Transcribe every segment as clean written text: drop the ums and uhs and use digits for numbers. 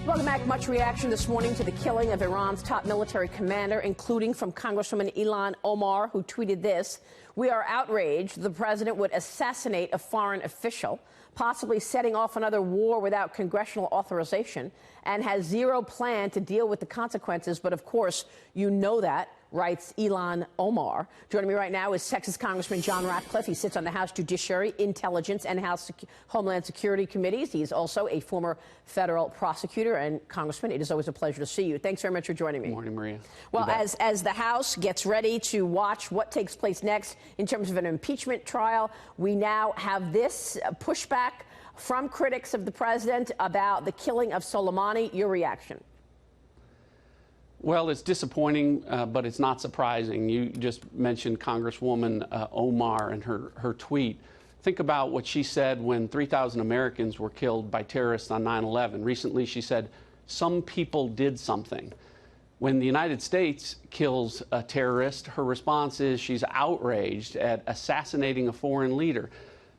Welcome back. Much reaction this morning to the killing of Iran's top military commander, including from Congresswoman Ilhan Omar, who tweeted this: "We are outraged the president would assassinate a foreign official, possibly setting off another war without congressional authorization, and has zero plan to deal with the consequences. But of course, you know that," writes Ilhan Omar. Joining me right now is Texas Congressman John Ratcliffe. He sits on the House Judiciary, Intelligence, and House Homeland Security committees. He is also a former federal prosecutor. And Congressman, it is always a pleasure to see you. Thanks very much for joining me. Good morning, Maria. Well, as the House gets ready to watch what takes place next in terms of an impeachment trial, we now have this pushback from critics of the president about the killing of Soleimani. Your reaction? Well, it's disappointing, but it's not surprising. You just mentioned Congresswoman Omar and her tweet. Think about what she said when 3,000 Americans were killed by terrorists on 9/11. Recently, she said, "Some people did something." When the United States kills a terrorist, her response is she's outraged at assassinating a foreign leader.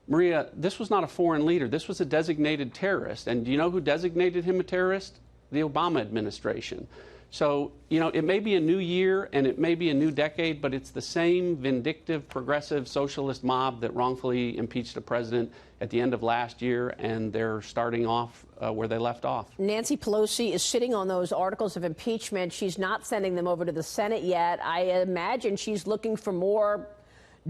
Maria, this was not a foreign leader. This was a designated terrorist. And do you know who designated him a terrorist? The Obama administration. So, you know, it may be a new year and it may be a new decade, but it's the same vindictive, progressive, socialist mob that wrongfully impeached a president at the end of last year, and they're starting off where they left off. Nancy Pelosi is sitting on those articles of impeachment. She's not sending them over to the Senate yet. I imagine she's looking for more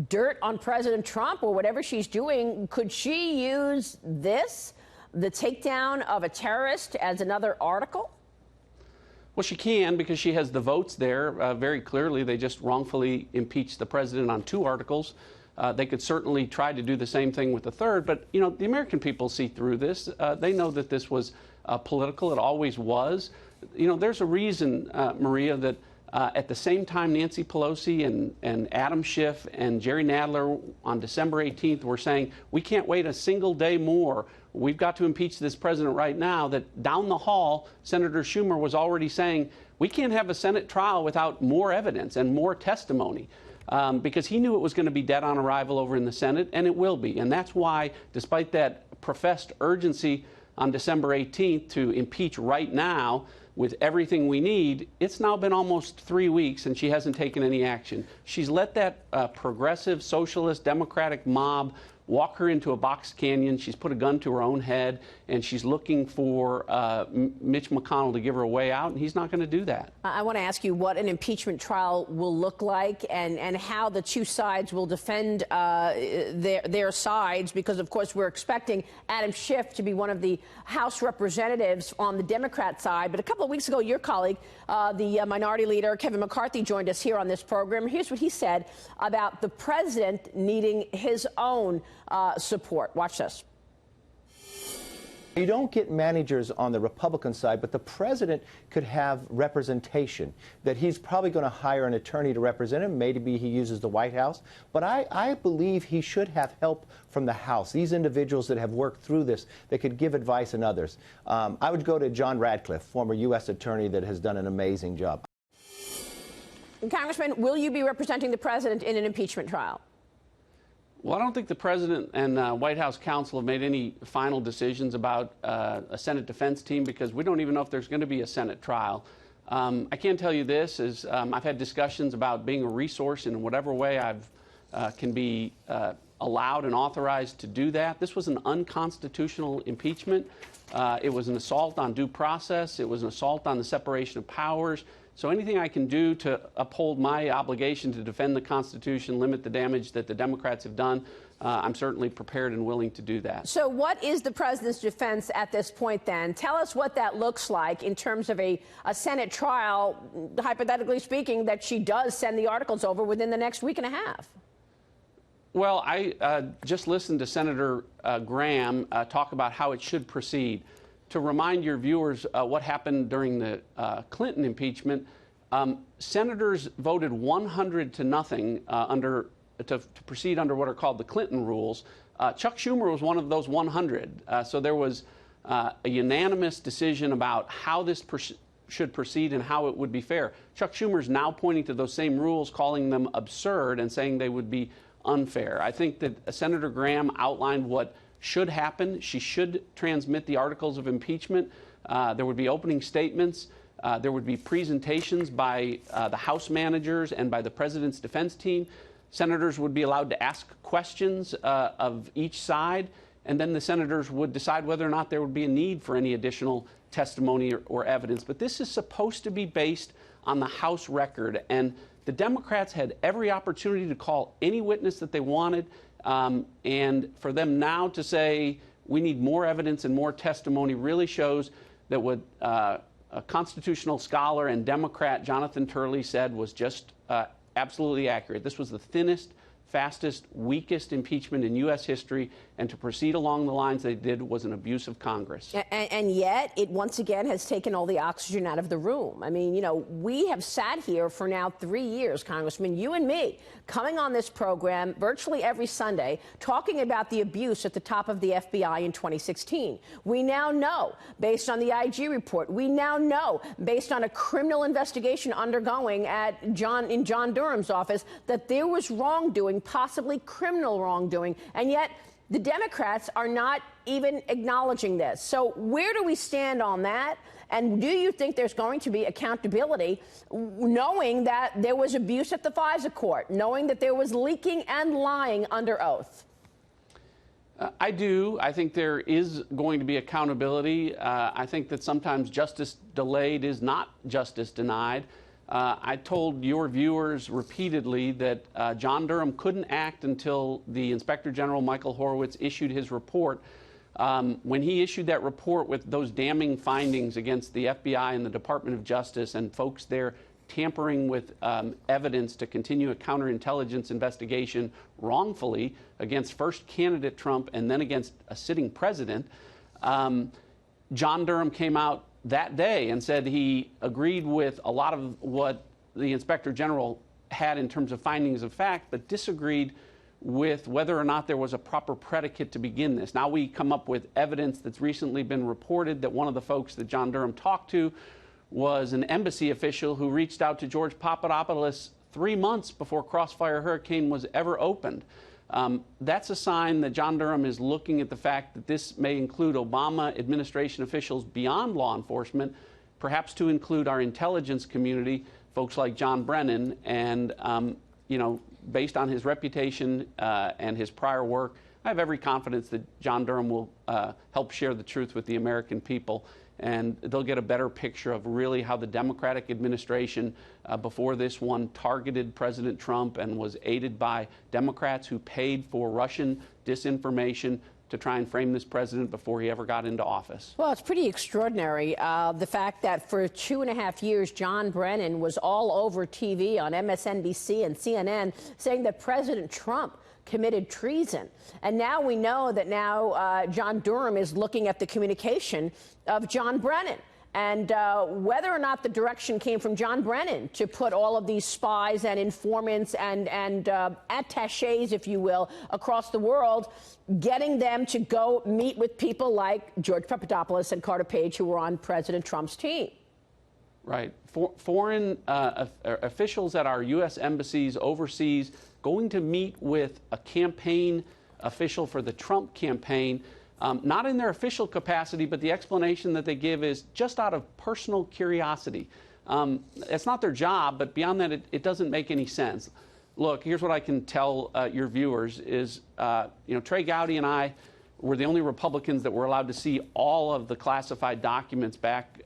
dirt on President Trump or whatever she's doing. Could she use this, the takedown of a terrorist, as another article? Well, she can, because she has the votes there. Very clearly, they just wrongfully impeached the president on 2 articles. They could certainly try to do the same thing with the third. But, you know, the American people see through this. They know that this was political. It always was. You know, there's a reason, Maria, that at the same time Nancy Pelosi and Adam Schiff and Jerry Nadler on December 18th were saying, we can't wait a single day more. We've got to impeach this president right now, that down the hall, Senator Schumer was already saying, we can't have a Senate trial without more evidence and more testimony, because he knew it was going to be dead on arrival over in the Senate, and it will be. And that's why, despite that professed urgency on December 18th to impeach right now with everything we need, it's now been almost 3 weeks and she hasn't taken any action. She's let that progressive, socialist, democratic mob walk her into a box canyon. She's put a gun to her own head, and she's looking for Mitch McConnell to give her a way out, and he's not going to do that. I want to ask you what an impeachment trial will look like, and how the two sides will defend their sides, because, of course, we're expecting Adam Schiff to be one of the House representatives on the Democrat side. But a couple of weeks ago, your colleague, the minority leader, Kevin McCarthy, joined us here on this program. Here's what he said about the president needing his own support. Watch this. You don't get managers on the Republican side, but the president could have representation, that he's probably going to hire an attorney to represent him. Maybe he uses the White House. But I believe he should have help from the House, these individuals that have worked through this, that could give advice and others. I would go to John Ratcliffe, former U.S. attorney that has done an amazing job. Congressman, will you be representing the president in an impeachment trial? Well, I don't think the president and White House counsel have made any final decisions about a Senate defense team, because we don't even know if there's going to be a Senate trial. I can tell you this, is I've had discussions about being a resource in whatever way can be allowed and authorized to do that. This was an unconstitutional impeachment. It was an assault on due process. It was an assault on the separation of powers. So anything I can do to uphold my obligation to defend the Constitution, limit the damage that the Democrats have done, I'm certainly prepared and willing to do that. So what is the president's defense at this point, then? Tell us what that looks like in terms of a Senate trial, hypothetically speaking, that she does send the articles over within the next week and a half. Well, I just listened to Senator Graham talk about how it should proceed. To remind your viewers what happened during the Clinton impeachment, senators voted 100-0 to proceed under what are called the Clinton rules. Chuck Schumer was one of those 100. So there was a unanimous decision about how this should proceed and how it would be fair. Chuck Schumer is now pointing to those same rules, calling them absurd and saying they would be unfair. I think that Senator Graham outlined what should happen. She should transmit the articles of impeachment. There would be opening statements. There would be presentations by the House managers and by the president's defense team. Senators would be allowed to ask questions of each side, and then the senators would decide whether or not there would be a need for any additional testimony or evidence. But this is supposed to be based on the House record, and the Democrats had every opportunity to call any witness that they wanted, and for them now to say we need more evidence and more testimony really shows that what a constitutional scholar and Democrat Jonathan Turley said was just absolutely accurate. This was the thinnest, fastest, weakest impeachment in U.S. history, and to proceed along the lines they did was an abuse of Congress. And yet, it once again has taken all the oxygen out of the room. I mean, you know, we have sat here for now 3 years, Congressman, you and me, coming on this program virtually every Sunday, talking about the abuse at the top of the FBI in 2016. We now know, based on the IG report, we now know, based on a criminal investigation undergoing in John Durham's office, that there was wrongdoing, possibly criminal wrongdoing, and yet the Democrats are not even acknowledging this. So where do we stand on that? And do you think there's going to be accountability, knowing that there was abuse at the FISA court, knowing that there was leaking and lying under oath? I do. I think there is going to be accountability. I think that sometimes justice delayed is not justice denied. I told your viewers repeatedly that John Durham couldn't act until the Inspector General Michael Horowitz issued his report. When he issued that report with those damning findings against the FBI and the Department of Justice and folks there tampering with evidence to continue a counterintelligence investigation wrongfully against first candidate Trump and then against a sitting president, John Durham came out that day and said he agreed with a lot of what the Inspector General had in terms of findings of fact, but disagreed with whether or not there was a proper predicate to begin this. Now we come up with evidence that's recently been reported that one of the folks that John Durham talked to was an embassy official who reached out to George Papadopoulos 3 months before Crossfire Hurricane was ever opened. That's a sign that John Durham is looking at the fact that this may include Obama administration officials beyond law enforcement, perhaps to include our intelligence community, folks like John Brennan. And, you know, based on his reputation and his prior work, I have every confidence that John Durham will help share the truth with the American people, and they'll get a better picture of really how the Democratic administration before this one targeted President Trump and was aided by Democrats who paid for Russian disinformation to try and frame this president before he ever got into office. Well, it's pretty extraordinary, the fact that for 2.5 years, John Brennan was all over TV on MSNBC and CNN saying that President Trump committed treason. And now we know that John Durham is looking at the communication of John Brennan. And whether or not the direction came from John Brennan to put all of these spies and informants and attachés, if you will, across the world, getting them to go meet with people like George Papadopoulos and Carter Page, who were on President Trump's team. Right. Foreign officials at our U.S. embassies overseas going to meet with a campaign official for the Trump campaign, not in their official capacity, but the explanation that they give is just out of personal curiosity. It's not their job, but beyond that, it doesn't make any sense. Look, here's what I can tell your viewers is, you know, Trey Gowdy and I were the only Republicans that were allowed to see all of the classified documents back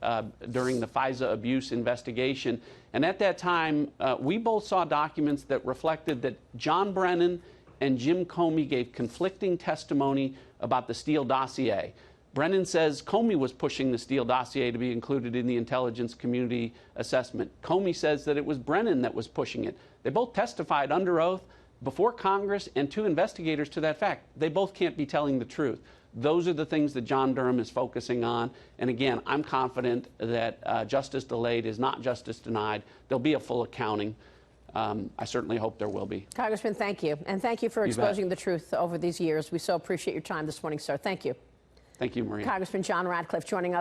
during the FISA abuse investigation. And at that time, we both saw documents that reflected that John Brennan and Jim Comey gave conflicting testimony about the Steele dossier. Brennan says Comey was pushing the Steele dossier to be included in the intelligence community assessment. Comey says that it was Brennan that was pushing it. They both testified under oath before Congress and to investigators to that fact. They both can't be telling the truth. Those are the things that John Durham is focusing on. And again, I'm confident that justice delayed is not justice denied. There'll be a full accounting. I certainly hope there will be. Congressman, thank you. And thank you for exposing the truth over these years. We so appreciate your time this morning, sir. Thank you. Thank you, Maria. Congressman John Ratcliffe joining us.